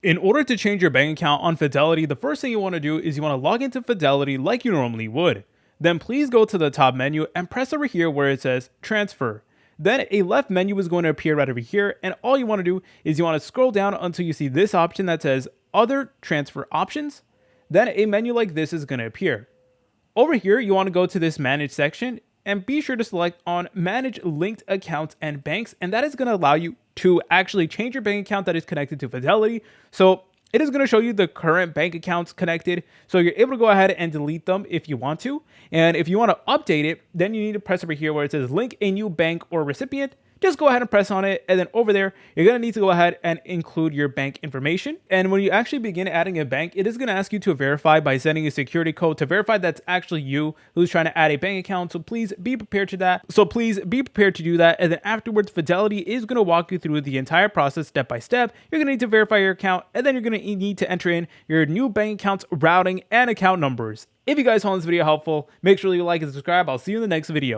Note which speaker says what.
Speaker 1: In order to change your bank account on Fidelity, the first thing you want to do is you want to log into Fidelity like you normally would. Then please go to the top menu and press over here where it says transfer. Then a left menu is going to appear right over here, and all you want to do is you want to scroll down until you see this option that says other transfer options. Then a menu like this is going to appear. Over here, you want to go to this manage section and be sure to select on manage linked accounts and banks, and that is going to allow you to actually change your bank account that is connected to Fidelity. So it is going to show you the current bank accounts connected, so you're able to go ahead and delete them if you want to. And if you want to update it, then you need to press over here where it says link a new bank or recipient. Just go ahead and press on it, and then over there, you're going to need to go ahead and include your bank information. And when you actually begin adding a bank, it is going to ask you to verify by sending a security code to verify that's actually you who's trying to add a bank account. So please be prepared to that. So please be prepared to do that. And then afterwards, Fidelity is going to walk you through the entire process step by step. You're going to need to verify your account, and then you're going to need to enter in your new bank account's routing and account numbers. If you guys found this video helpful, make sure you like and subscribe. I'll see you in the next video.